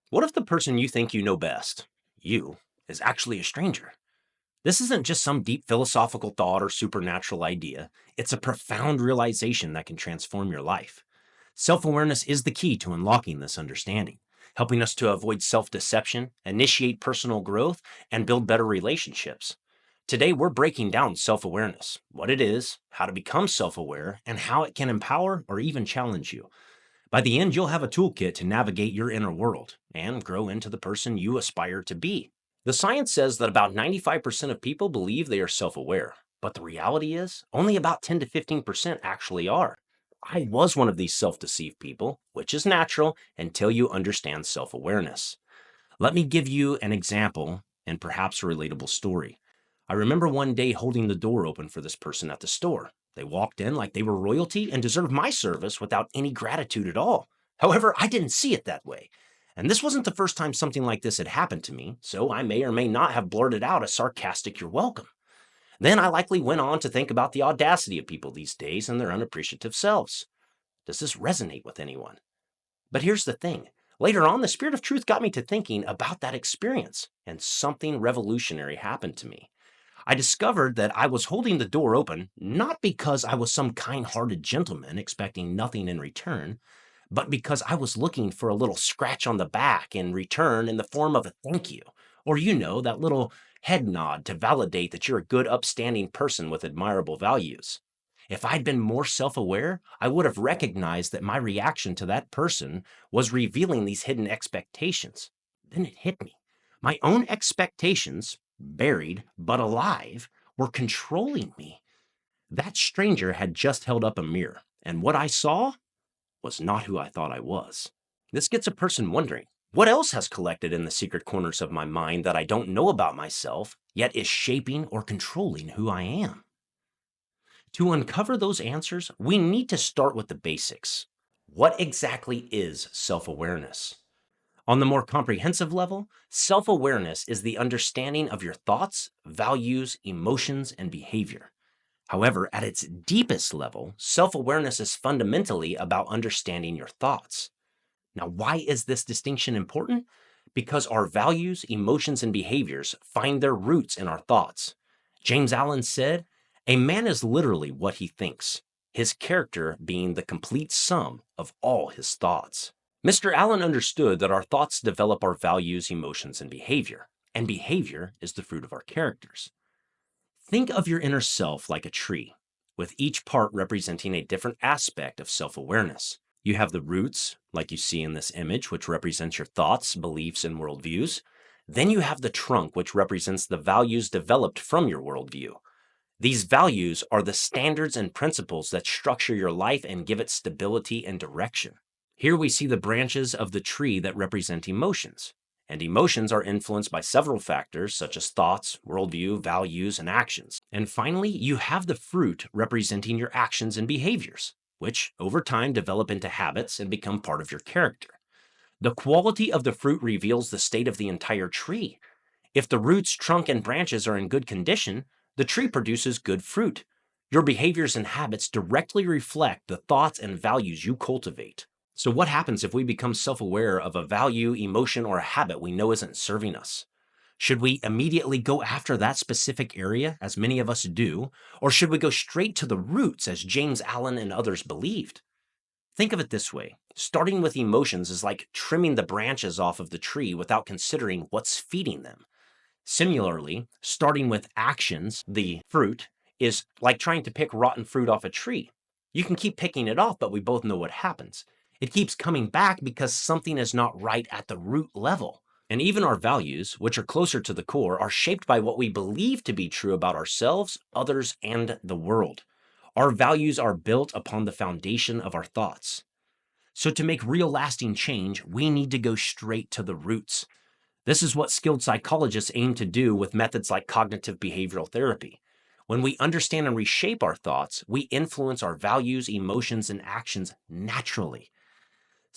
What if the person you think you know best, you, is actually a stranger? This isn't just some deep philosophical thought or supernatural idea. It's a profound realization that can transform your life. Self awareness is the key to unlocking this understanding, helping us to avoid self deception, initiate personal growth, and build better relationships. Today, we're breaking down self awareness, what it is, how to become self aware, and how it can empower or even challenge you. By the end, you'll have a toolkit to navigate your inner world and grow into the person you aspire to be. The science says that about 95% of people believe they are self aware, but the reality is only about 10 to 15% actually are. I was one of these self deceived people, which is natural until you understand self awareness. Let me give you an example and perhaps a relatable story. I remember one day holding the door open for this person at the store. They walked in like they were royalty and deserved my service without any gratitude at all. However, I didn't see it that way. And this wasn't the first time something like this had happened to me, so I may or may not have blurted out a sarcastic "you're welcome." Then I likely went on to think about the audacity of people these days and their unappreciative selves. Does this resonate with anyone? But here's the thing. Later on, the Spirit of Truth got me to thinking about that experience, and something revolutionary happened to me. I discovered that I was holding the door open not because I was some kind hearted gentleman expecting nothing in return, but because I was looking for a little scratch on the back in return in the form of a thank you, or that little head nod to validate that you're a good, upstanding person with admirable values. If I'd been more self aware, I would have recognized that my reaction to that person was revealing these hidden expectations. Then it hit me. My own expectations, buried but alive, were controlling me. That stranger had just held up a mirror, and what I saw was not who I thought I was. This gets a person wondering, what else has collected in the secret corners of my mind that I don't know about myself, yet is shaping or controlling who I am? To uncover those answers, we need to start with the basics. What exactly is self awareness? On the more comprehensive level, self awareness is the understanding of your thoughts, values, emotions, and behavior. However, at its deepest level, self awareness is fundamentally about understanding your thoughts. Now, why is this distinction important? Because our values, emotions, and behaviors find their roots in our thoughts. James Allen said, "A man is literally what he thinks, his character being the complete sum of all his thoughts." Mr. Allen understood that our thoughts develop our values, emotions, and behavior is the fruit of our characters. Think of your inner self like a tree, with each part representing a different aspect of self awareness. You have the roots, like you see in this image, which represents your thoughts, beliefs, and worldviews. Then you have the trunk, which represents the values developed from your worldview. These values are the standards and principles that structure your life and give it stability and direction. Here we see the branches of the tree that represent emotions. And emotions are influenced by several factors such as thoughts, worldview, values, and actions. And finally, you have the fruit representing your actions and behaviors, which over time develop into habits and become part of your character. The quality of the fruit reveals the state of the entire tree. If the roots, trunk, and branches are in good condition, the tree produces good fruit. Your behaviors and habits directly reflect the thoughts and values you cultivate. So, what happens if we become self aware of a value, emotion, or a habit we know isn't serving us? Should we immediately go after that specific area, as many of us do, or should we go straight to the roots, as James Allen and others believed? Think of it this way: starting with emotions is like trimming the branches off of the tree without considering what's feeding them. Similarly, starting with actions, the fruit, is like trying to pick rotten fruit off a tree. You can keep picking it off, but we both know what happens. It keeps coming back because something is not right at the root level. And even our values, which are closer to the core, are shaped by what we believe to be true about ourselves, others, and the world. Our values are built upon the foundation of our thoughts. So, to make real lasting change, we need to go straight to the roots. This is what skilled psychologists aim to do with methods like cognitive behavioral therapy. When we understand and reshape our thoughts, we influence our values, emotions, and actions naturally.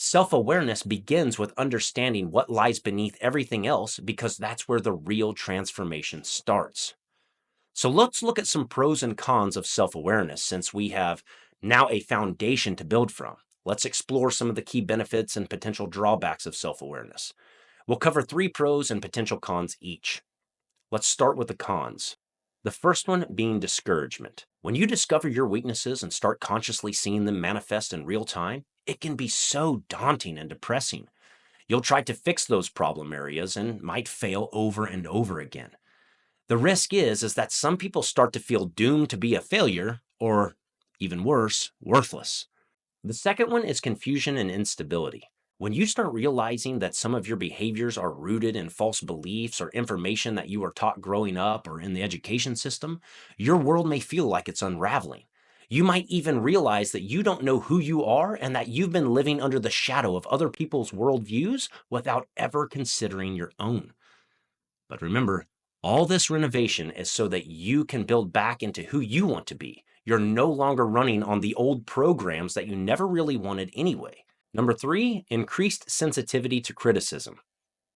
Self awareness begins with understanding what lies beneath everything else because that's where the real transformation starts. So let's look at some pros and cons of self awareness since we have now a foundation to build from. let's explore some of the key benefits and potential drawbacks of self-awareness. We'll cover 3 pros and potential cons each. Let's start with the cons. The first one being discouragement. When you discover your weaknesses and start consciously seeing them manifest in real time, it can be so daunting and depressing. You'll try to fix those problem areas and might fail over and over again. The risk is that some people start to feel doomed to be a failure, or even worse, worthless. The second one is confusion and instability. When you start realizing that some of your behaviors are rooted in false beliefs or information that you were taught growing up or in the education system, your world may feel like it's unraveling. You might even realize that you don't know who you are and that you've been living under the shadow of other people's worldviews without ever considering your own. But remember, all this renovation is so that you can build back into who you want to be. You're no longer running on the old programs that you never really wanted anyway. Number 3, increased sensitivity to criticism.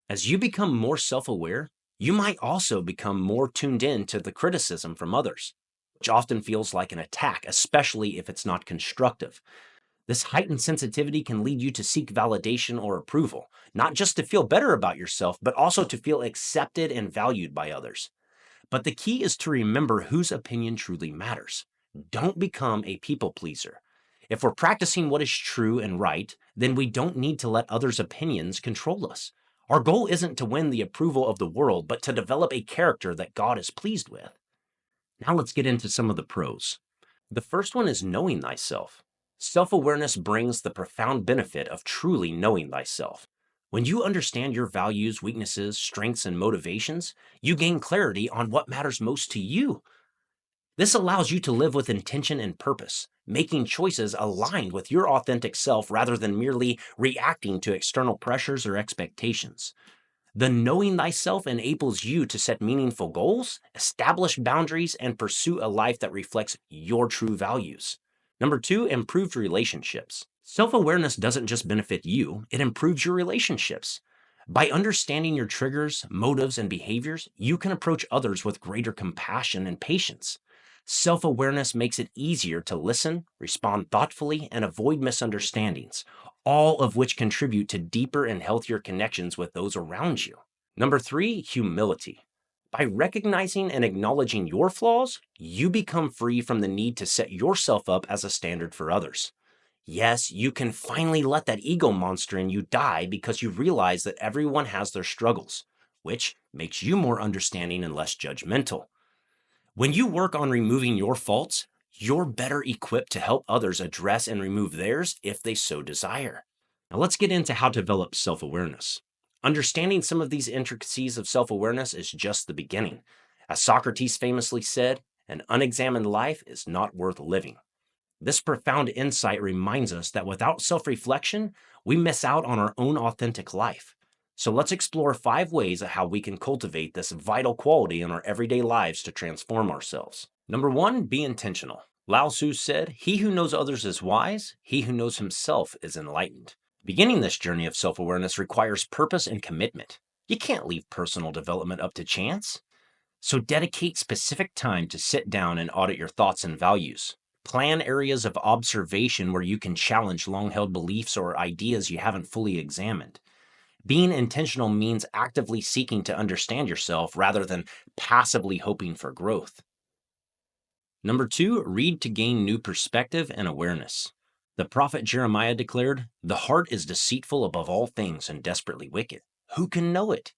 As you become more self-aware, you might also become more tuned in to the criticism from others, which often feels like an attack, especially if it's not constructive. This heightened sensitivity can lead you to seek validation or approval, not just to feel better about yourself, but also to feel accepted and valued by others. But the key is to remember whose opinion truly matters. Don't become a people pleaser. If we're practicing what is true and right, then we don't need to let others' opinions control us. Our goal isn't to win the approval of the world, but to develop a character that God is pleased with. Now let's get into some of the pros. The first one is knowing thyself. Self-awareness brings the profound benefit of truly knowing thyself. When you understand your values, weaknesses, strengths, and motivations, you gain clarity on what matters most to you. This allows you to live with intention and purpose, making choices aligned with your authentic self rather than merely reacting to external pressures or expectations. The knowing thyself enables you to set meaningful goals, establish boundaries, and pursue a life that reflects your true values. Number 2, improved relationships. Self-awareness doesn't just benefit you, it improves your relationships. By understanding your triggers, motives, and behaviors, you can approach others with greater compassion and patience. Self-awareness makes it easier to listen, respond thoughtfully, and avoid misunderstandings, all of which contribute to deeper and healthier connections with those around you. Number 3, humility. By recognizing and acknowledging your flaws, you become free from the need to set yourself up as a standard for others. Yes, you can finally let that ego monster in you die because you realize that everyone has their struggles, which makes you more understanding and less judgmental. When you work on removing your faults, you're better equipped to help others address and remove theirs if they so desire. Now let's get into how to develop self-awareness. Understanding some of these intricacies of self-awareness is just the beginning. As Socrates famously said, an unexamined life is not worth living. This profound insight reminds us that without self-reflection, we miss out on our own authentic life. So let's explore 5 ways of how we can cultivate this vital quality in our everyday lives to transform ourselves. Number 1, be intentional. Lao Tzu said, "He who knows others is wise, he who knows himself is enlightened." Beginning this journey of self-awareness requires purpose and commitment. You can't leave personal development up to chance. So dedicate specific time to sit down and audit your thoughts and values. Plan areas of observation where you can challenge long-held beliefs or ideas you haven't fully examined. Being intentional means actively seeking to understand yourself rather than passively hoping for growth. Number 2, read to gain new perspective and awareness. The prophet Jeremiah declared, "The heart is deceitful above all things and desperately wicked. Who can know it?"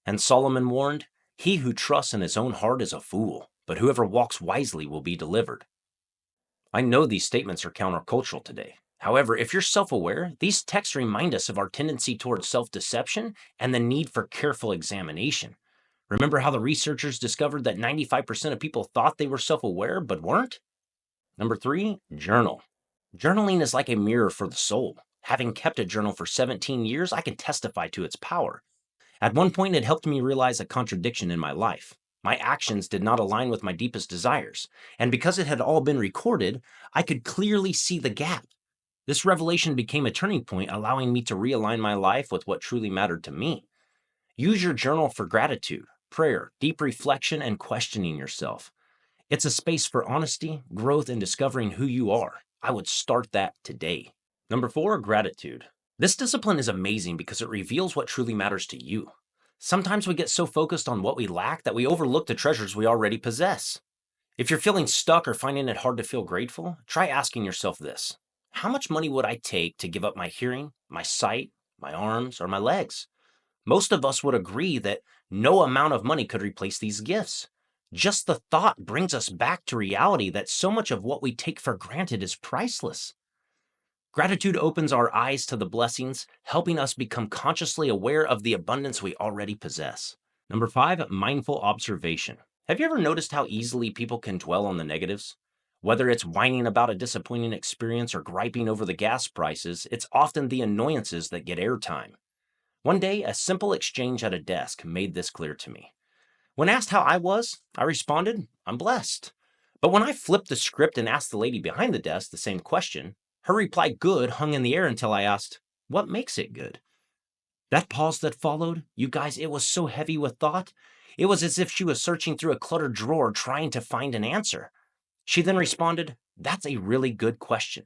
And Solomon warned, "He who trusts in his own heart is a fool, but whoever walks wisely will be delivered." I know these statements are countercultural today. However, if you're self-aware, these texts remind us of our tendency towards self-deception and the need for careful examination. Remember how the researchers discovered that 95% of people thought they were self-aware but weren't? Number 3, journal. Journaling is like a mirror for the soul. Having kept a journal for 17 years, I can testify to its power. At one point, it helped me realize a contradiction in my life. My actions did not align with my deepest desires, and because it had all been recorded, I could clearly see the gap. This revelation became a turning point, allowing me to realign my life with what truly mattered to me. Use your journal for gratitude, prayer, deep reflection, and questioning yourself. It's a space for honesty, growth, and discovering who you are. I would start that today. Number four, gratitude. This discipline is amazing because it reveals what truly matters to you. Sometimes we get so focused on what we lack that we overlook the treasures we already possess. If you're feeling stuck or finding it hard to feel grateful, try asking yourself this: how much money would I take to give up my hearing, my sight, my arms, or my legs? Most of us would agree that no amount of money could replace these gifts. Just the thought brings us back to reality that so much of what we take for granted is priceless. Gratitude opens our eyes to the blessings, helping us become consciously aware of the abundance we already possess. Number five, mindful observation. Have you ever noticed how easily people can dwell on the negatives? Whether it's whining about a disappointing experience or griping over the gas prices, it's often the annoyances that get airtime. One day, a simple exchange at a desk made this clear to me. When asked how I was, I responded, I'm blessed. But when I flipped the script and asked the lady behind the desk the same question, her reply good hung in the air until I asked, what makes it good? That pause that followed, you guys, it was so heavy with thought. It was as if she was searching through a cluttered drawer trying to find an answer. She then responded, that's a really good question.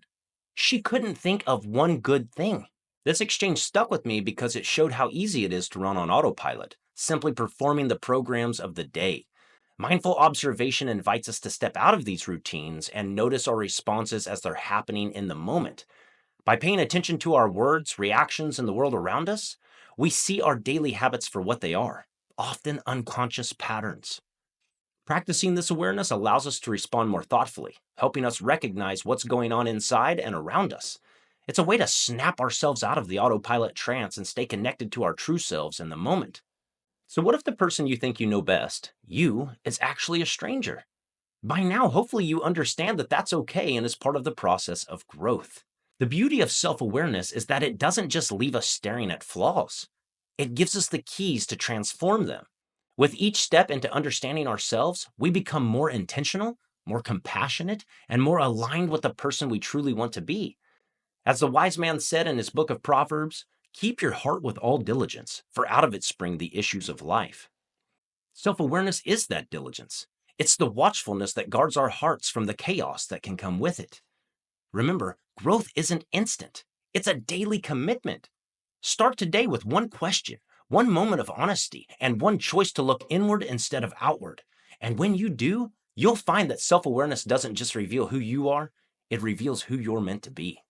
She couldn't think of one good thing. This exchange stuck with me because it showed how easy it is to run on autopilot, simply performing the programs of the day. Mindful observation invites us to step out of these routines and notice our responses as they're happening in the moment. By paying attention to our words, reactions, and the world around us, we see our daily habits for what they are, often unconscious patterns. Practicing this awareness allows us to respond more thoughtfully, helping us recognize what's going on inside and around us. It's a way to snap ourselves out of the autopilot trance and stay connected to our true selves in the moment. So, what if the person you think you know best, you, is actually a stranger? By now, hopefully, you understand that that's okay and is part of the process of growth. The beauty of self awareness is that it doesn't just leave us staring at flaws, it gives us the keys to transform them. With each step into understanding ourselves, we become more intentional, more compassionate, and more aligned with the person we truly want to be. As the wise man said in his book of Proverbs, keep your heart with all diligence, for out of it spring the issues of life. Self awareness is that diligence. It's the watchfulness that guards our hearts from the chaos that can come with it. Remember, growth isn't instant, it's a daily commitment. Start today with one question, one moment of honesty, and one choice to look inward instead of outward. And when you do, you'll find that self awareness doesn't just reveal who you are, it reveals who you're meant to be.